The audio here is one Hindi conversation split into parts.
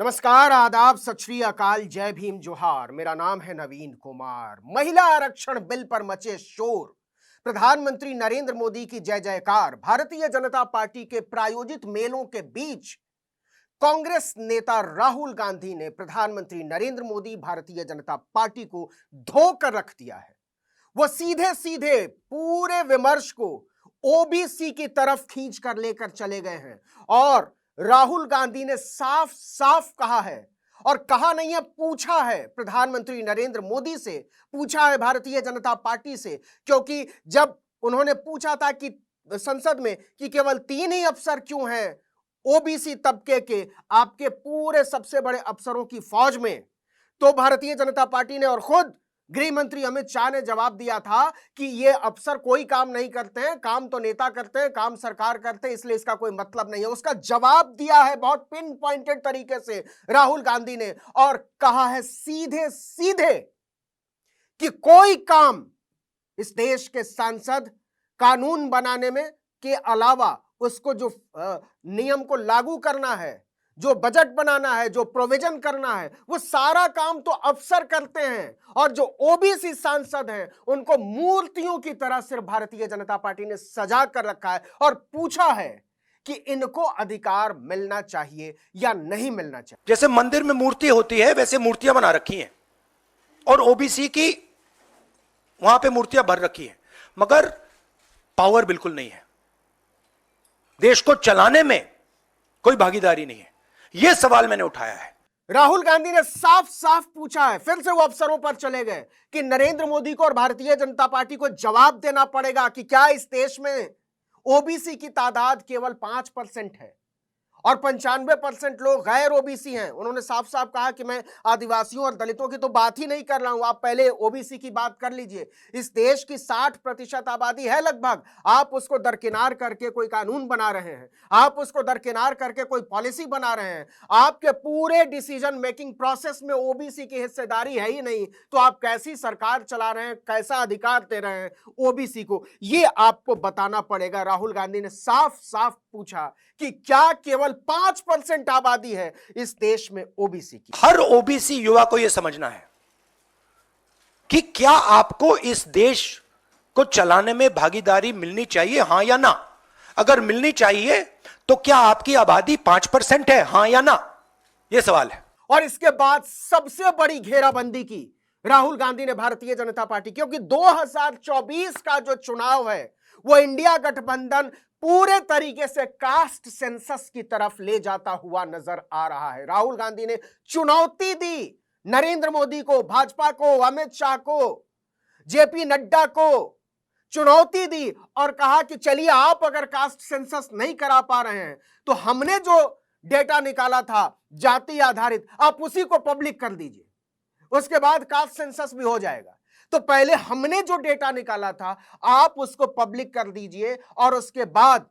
नमस्कार, आदाब, सत श्री अकाल, जय भीम, जोहार। मेरा नाम है नवीन कुमार। महिला आरक्षण बिल पर मचे शोर, प्रधानमंत्री नरेंद्र मोदी की जय जयकार। भारतीय जनता पार्टी के प्रायोजित मेलों के बीच कांग्रेस नेता राहुल गांधी ने प्रधानमंत्री नरेंद्र मोदी, भारतीय जनता पार्टी को धोकर रख दिया है। वो सीधे सीधे पूरे विमर्श को ओबीसी की तरफ खींच कर लेकर चले गए हैं और राहुल गांधी ने साफ साफ कहा है, और कहा नहीं है, पूछा है प्रधानमंत्री नरेंद्र मोदी से, पूछा है भारतीय जनता पार्टी से। क्योंकि जब उन्होंने पूछा था कि संसद में कि केवल 3 ही अफसर क्यों हैं ओबीसी तबके के आपके पूरे सबसे बड़े अफसरों की फौज में, तो भारतीय जनता पार्टी ने और खुद गृह मंत्री अमित शाह ने जवाब दिया था कि ये अफसर कोई काम नहीं करते हैं, काम तो नेता करते हैं, काम सरकार करते हैं, इसलिए इसका कोई मतलब नहीं है। उसका जवाब दिया है बहुत पिन पॉइंटेड तरीके से राहुल गांधी ने, और कहा है सीधे सीधे कि कोई काम इस देश के सांसद कानून बनाने में के अलावा उसको जो नियम को लागू करना है, जो बजट बनाना है, जो प्रोविजन करना है, वो सारा काम तो अफसर करते हैं। और जो ओबीसी सांसद हैं उनको मूर्तियों की तरह सिर्फ भारतीय जनता पार्टी ने सजा कर रखा है और पूछा है कि इनको अधिकार मिलना चाहिए या नहीं मिलना चाहिए। जैसे मंदिर में मूर्ति होती है वैसे मूर्तियां बना रखी हैं और ओबीसी की वहां पे मूर्तियां भर रखी हैं, मगर पावर बिल्कुल नहीं है। देश को चलाने में कोई भागीदारी नहीं है। यह सवाल मैंने उठाया है। राहुल गांधी ने साफ साफ पूछा है, फिर से वो अफसरों पर चले गए कि नरेंद्र मोदी को और भारतीय जनता पार्टी को जवाब देना पड़ेगा कि क्या इस देश में ओबीसी की तादाद केवल 5% है और 95% लोग गैर ओबीसी हैं। उन्होंने साफ साफ कहा कि मैं आदिवासियों और दलितों की तो बात ही नहीं कर रहा हूं, आप पहले ओबीसी की बात कर लीजिए। इस देश की 60% आबादी है लगभग, आप उसको दरकिनार करके कोई कानून बना रहे हैं, आप उसको दरकिनार करके कोई पॉलिसी बना रहे हैं। आपके पूरे डिसीजन मेकिंग प्रोसेस में ओबीसी की हिस्सेदारी है ही नहीं, तो आप कैसी सरकार चला रहे हैं, कैसा अधिकार दे रहे हैं ओबीसी को, ये आपको बताना पड़ेगा। राहुल गांधी ने साफ साफ पूछा कि क्या केवल 5% आबादी है इस देश में ओबीसी की। हर ओबीसी युवा को यह समझना है कि क्या आपको इस देश को चलाने में भागीदारी मिलनी चाहिए, हां या ना। अगर मिलनी चाहिए तो क्या आपकी आबादी 5% है, हां या ना, यह सवाल है। और इसके बाद सबसे बड़ी घेराबंदी की राहुल गांधी ने भारतीय जनता पार्टी, क्योंकि 2024 का जो चुनाव है वो इंडिया गठबंधन पूरे तरीके से कास्ट सेंसस की तरफ ले जाता हुआ नजर आ रहा है। राहुल गांधी ने चुनौती दी नरेंद्र मोदी को, भाजपा को, अमित शाह को, जेपी नड्डा को चुनौती दी और कहा कि चलिए आप अगर कास्ट सेंसस नहीं करा पा रहे हैं तो हमने जो डेटा निकाला था जाति आधारित, आप उसी को पब्लिक कर दीजिए, उसके बाद कास्ट सेंसस भी हो जाएगा। तो पहले हमने जो डेटा निकाला था आप उसको पब्लिक कर दीजिए और उसके बाद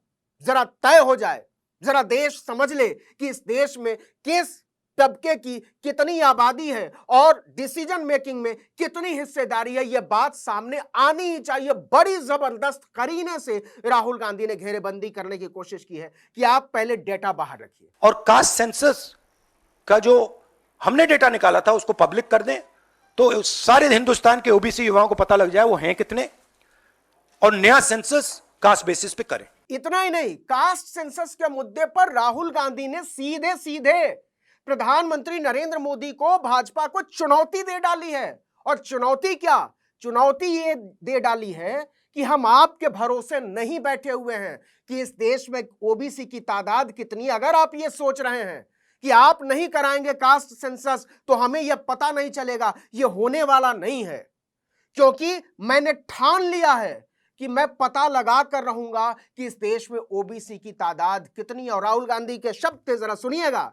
जरा तय हो जाए, जरा देश समझ ले कि इस देश में किस तबके की कितनी आबादी है और डिसीजन मेकिंग में कितनी हिस्सेदारी है, यह बात सामने आनी ही चाहिए। बड़ी जबरदस्त करीने से राहुल गांधी ने घेरेबंदी करने की कोशिश की है कि आप पहले डेटा बाहर रखिए और कास्ट सेंसस का जो हमने डेटा निकाला था उसको पब्लिक कर दें तो सारे हिंदुस्तान के ओबीसी युवाओं को पता लग जाए वो हैं कितने, और नया सेंसस कास्ट बेसिस पे करें। इतना ही नहीं, कास्ट सेंसस के मुद्दे पर राहुल गांधी ने सीधे सीधे प्रधानमंत्री नरेंद्र मोदी को, भाजपा को चुनौती दे डाली है। और चुनौती क्या, चुनौती ये दे डाली है कि हम आपके भरोसे नहीं बैठे हुए हैं कि इस देश में ओबीसी की तादाद कितनी। अगर आप ये सोच रहे हैं कि आप नहीं कराएंगे कास्ट सेंसस तो हमें यह पता नहीं चलेगा, यह होने वाला नहीं है। क्योंकि मैंने ठान लिया है कि मैं पता लगा कर रहूंगा कि इस देश में ओबीसी की तादाद कितनी। और राहुल गांधी के शब्द जरा सुनिएगा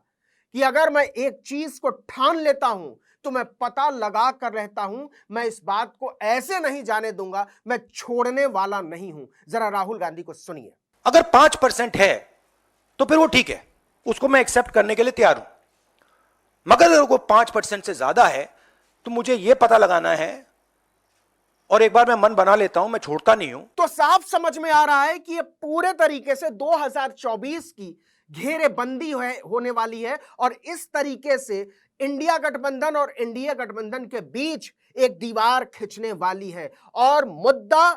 कि अगर मैं एक चीज को ठान लेता हूं तो मैं पता लगा कर रहता हूं, मैं इस बात को ऐसे नहीं जाने दूंगा, मैं छोड़ने वाला नहीं हूं। जरा राहुल गांधी को सुनिए। अगर 5% है तो फिर वो ठीक है, उसको मैं एक्सेप्ट करने के लिए तैयार हूं, मगर अगर वो 5% से ज्यादा है तो मुझे यह पता लगाना है, और एक बार मैं मन बना लेता हूं, मैं छोड़ता नहीं हूं। तो साफ समझ में आ रहा है कि ये पूरे तरीके से 2024 की घेरेबंदी होने वाली है और इस तरीके से इंडिया गठबंधन और एनडीए गठबंधन के बीच एक दीवार खिंचने वाली है और मुद्दा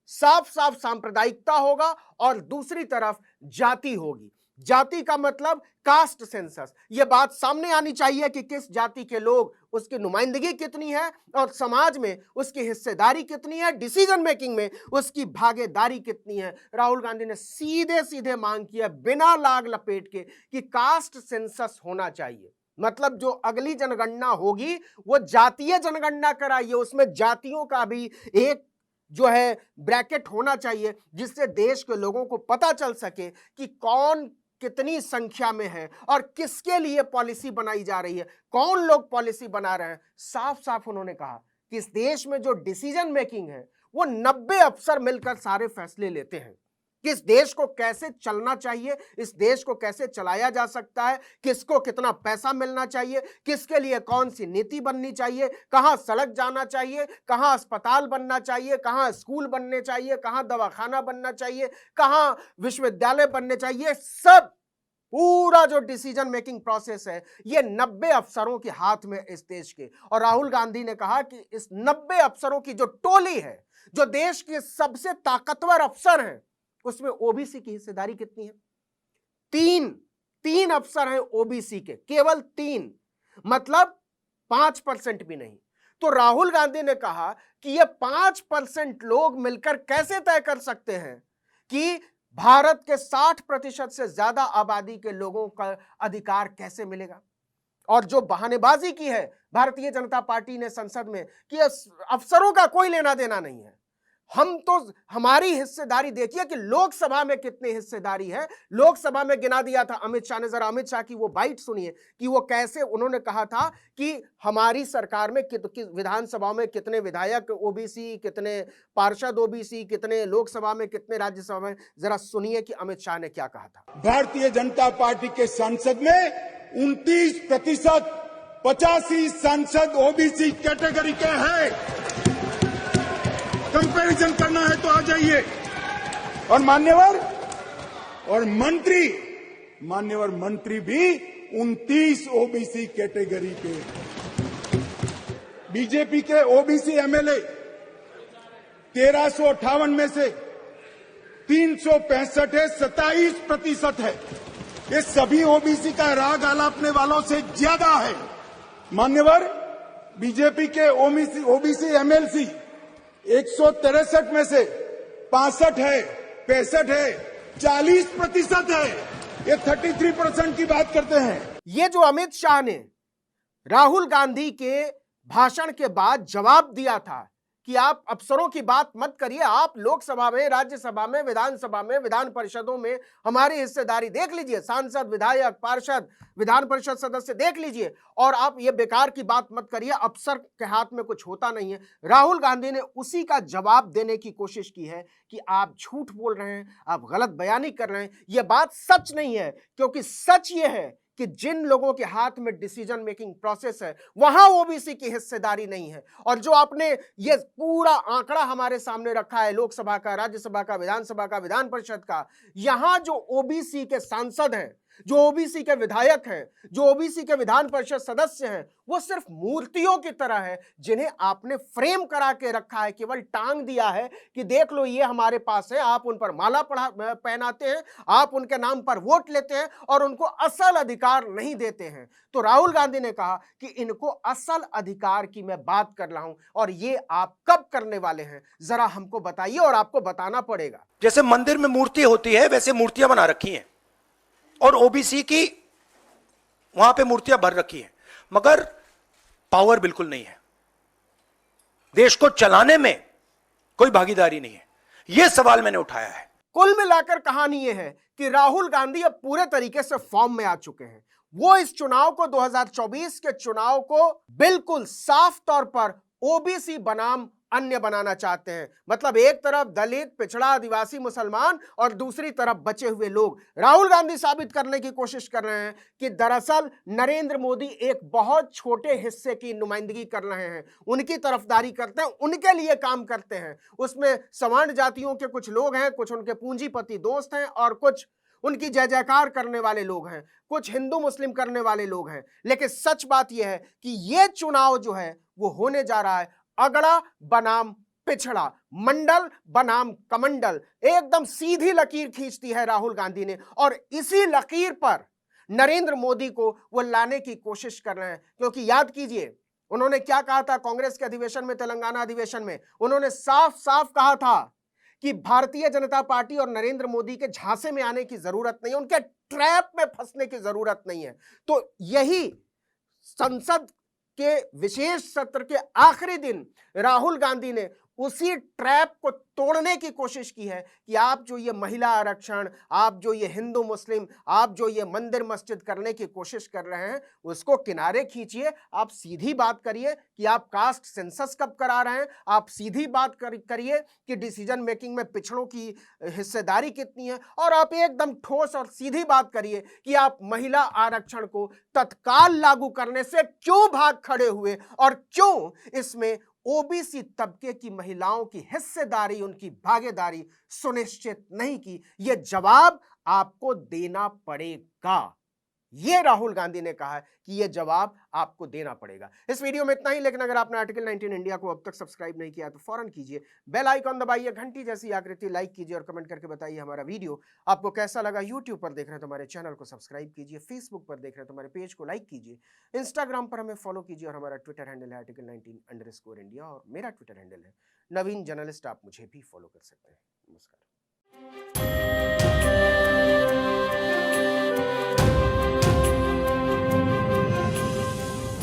साफ साफ सांप्रदायिकता होगा और दूसरी तरफ जाति होगी। जाति का मतलब कास्ट सेंसस। यह बात सामने आनी चाहिए कि किस जाति के लोग, उसकी नुमाइंदगी कितनी है और समाज में उसकी हिस्सेदारी कितनी है, डिसीजन मेकिंग में उसकी भागीदारी कितनी है। राहुल गांधी ने सीधे सीधे मांग किया बिना लाग लपेट के कि कास्ट सेंसस होना चाहिए। मतलब जो अगली जनगणना होगी वो जातीय जनगणना कराइए, उसमें जातियों का भी एक जो है ब्रैकेट होना चाहिए जिससे देश के लोगों को पता चल सके कि कौन कितनी संख्या में है और किसके लिए पॉलिसी बनाई जा रही है, कौन लोग पॉलिसी बना रहे हैं। साफ साफ उन्होंने कहा कि इस देश में जो डिसीजन मेकिंग है वो 90 अफसर मिलकर सारे फैसले लेते हैं कि इस देश को कैसे चलना चाहिए, इस देश को कैसे चलाया जा सकता है, किसको कितना पैसा मिलना चाहिए, किसके लिए कौन सी नीति बननी चाहिए, कहां सड़क जाना चाहिए, कहां अस्पताल बनना चाहिए, कहां स्कूल बनने चाहिए, कहां दवाखाना बनना चाहिए, कहां विश्वविद्यालय बनने चाहिए। सब पूरा जो डिसीजन मेकिंग प्रोसेस है ये 90 अफसरों के हाथ में इस देश के। और राहुल गांधी ने कहा कि इस 90 अफसरों की जो टोली है, जो देश के सबसे ताकतवर अफसर हैं, उसमें ओबीसी की हिस्सेदारी कितनी है? तीन अफसर हैं ओबीसी के, केवल 3, मतलब 5% भी नहीं। तो राहुल गांधी ने कहा कि ये 5% लोग मिलकर कैसे तय कर सकते हैं कि भारत के 60% से ज्यादा आबादी के लोगों का अधिकार कैसे मिलेगा। और जो बहानेबाजी की है भारतीय जनता पार्टी ने संसद में कि अफसरों का कोई लेना देना नहीं है, हम तो हमारी हिस्सेदारी देखिए कि लोकसभा में कितनी हिस्सेदारी है। लोकसभा में गिना दिया था अमित शाह ने, जरा अमित शाह की वो बाइट सुनिए कि वो कैसे उन्होंने कहा था कि हमारी सरकार में विधानसभा में कितने विधायक ओबीसी, कितने पार्षद ओबीसी, कितने लोकसभा में, कितने राज्यसभा में। जरा सुनिए कि अमित शाह ने क्या कहा था। भारतीय जनता पार्टी के सांसद में 29%, 85 सांसद ओबीसी कैटेगरी के हैं। कंपैरिजन करना है तो आ जाइए। और मान्यवर मंत्री भी 29 ओबीसी कैटेगरी के। बीजेपी के ओबीसी एमएलए 1358 में से 365 है, 27% है। ये सभी ओबीसी का राग आलापने वालों से ज्यादा है। मान्यवर बीजेपी के ओबीसी एमएलसी 163 में से 65 है, 65 है, 40% है। ये 33% की बात करते हैं। ये जो अमित शाह ने राहुल गांधी के भाषण के बाद जवाब दिया था कि आप अफसरों की बात मत करिए, आप लोकसभा में, राज्यसभा में, विधानसभा में, विधान परिषदों में हमारी हिस्सेदारी देख लीजिए, सांसद, विधायक, पार्षद, विधान परिषद सदस्य देख लीजिए, और आप ये बेकार की बात मत करिए, अफसर के हाथ में कुछ होता नहीं है। राहुल गांधी ने उसी का जवाब देने की कोशिश की है कि आप झूठ बोल रहे हैं, आप गलत बयानी कर रहे हैं। यह बात सच नहीं है, क्योंकि सच यह है कि जिन लोगों के हाथ में डिसीजन मेकिंग प्रोसेस है वहां ओबीसी की हिस्सेदारी नहीं है। और जो आपने ये पूरा आंकड़ा हमारे सामने रखा है, लोकसभा का, राज्यसभा का, विधानसभा का, विधान परिषद का, यहां जो ओबीसी के सांसद हैं, जो ओबीसी के विधायक हैं, जो ओबीसी के विधान परिषद सदस्य हैं, वो सिर्फ मूर्तियों की तरह है जिन्हें आपने फ्रेम करा के रखा है, केवल टांग दिया है कि देख लो ये हमारे पास है। आप उन पर माला पहनाते हैं, आप उनके नाम पर वोट लेते हैं और उनको असल अधिकार नहीं देते हैं। तो राहुल गांधी ने कहा कि इनको असल अधिकार की मैं बात कर रहा हूं और ये आप कब करने वाले हैं, जरा हमको बताइए और आपको बताना पड़ेगा। जैसे मंदिर में मूर्ति होती है वैसे मूर्तियां बना रखी हैं और ओबीसी की वहां पे मूर्तियां भर रखी हैं, मगर पावर बिल्कुल नहीं है। देश को चलाने में कोई भागीदारी नहीं है। यह सवाल मैंने उठाया है। कुल मिलाकर कहानी यह है कि राहुल गांधी अब पूरे तरीके से फॉर्म में आ चुके हैं। वो इस चुनाव को, 2024 के चुनाव को बिल्कुल साफ तौर पर ओबीसी बनाम अन्य बनाना चाहते हैं। मतलब एक तरफ दलित, पिछड़ा, आदिवासी, मुसलमान और दूसरी तरफ बचे हुए लोग। राहुल गांधी साबित करने की कोशिश कर रहे हैं कि दरअसल नरेंद्र मोदी एक बहुत छोटे हिस्से की नुमाइंदगी कर रहे हैं, उनकी तरफदारी करते हैं, उनके लिए काम करते हैं। उसमें सवर्ण जातियों के कुछ लोग हैं, कुछ उनके पूंजीपति दोस्त हैं और कुछ उनकी जय जयकार करने वाले लोग हैं, कुछ हिंदू मुस्लिम करने वाले लोग हैं, लेकिन सच बात यह है कि यह चुनाव जो है वो होने जा रहा है अगड़ा बनाम पिछड़ा, मंडल बनाम कमंडल। एकदम सीधी लकीर खींचती है राहुल गांधी ने और इसी लकीर पर नरेंद्र मोदी को वो लाने की कोशिश कर रहे हैं। क्योंकि याद कीजिए उन्होंने क्या कहा था कांग्रेस के अधिवेशन में, तेलंगाना अधिवेशन में, उन्होंने साफ साफ कहा था कि भारतीय जनता पार्टी और नरेंद्र मोदी के झांसे में आने की जरूरत नहीं है, उनके ट्रैप में फंसने की जरूरत नहीं है। तो यही संसद के विशेष सत्र के आखिरी दिन राहुल गांधी ने उसी ट्रैप को तोड़ने की कोशिश की है कि आप जो ये महिला आरक्षण, आप जो ये हिंदू मुस्लिम, आप जो ये मंदिर मस्जिद करने की कोशिश कर रहे हैं उसको किनारे खींचिए। आप सीधी बात करिए कि आप कास्ट सेंसस कब करा रहे हैं, आप सीधी बात करिए कि डिसीजन मेकिंग में पिछड़ों की हिस्सेदारी कितनी है, और आप एकदम ठोस और सीधी बात करिए कि आप महिला आरक्षण को तत्काल लागू करने से क्यों भाग खड़े हुए और क्यों इसमें ओबीसी तबके की महिलाओं की हिस्सेदारी, उनकी भागीदारी सुनिश्चित नहीं की। यह जवाब आपको देना पड़ेगा। यह राहुल गांधी ने कहा है कि यह जवाब आपको देना पड़ेगा। इस वीडियो में इतना ही, लेकिन अगर आपने आर्टिकल 19 इंडिया को अब तक सब्सक्राइब नहीं किया तो फौरन कीजिए, बेल आइकॉन दबाइए, घंटी जैसी आकृति लाइक कीजिए और कमेंट करके बताइए हमारा वीडियो आपको कैसा लगा। यूट्यूब पर देख रहे हैं तो हमारे चैनल को सब्सक्राइब कीजिए, फेसबुक पर देख रहे हैं तो हमारे पेज को लाइक कीजिए, इंस्टाग्राम पर हमें फॉलो कीजिए और हमारा ट्विटर हैंडल है article19_India और मेरा ट्विटर हैंडल है नवीन जर्नलिस्ट। आप मुझे भी फॉलो कर सकते हैं। नमस्कार।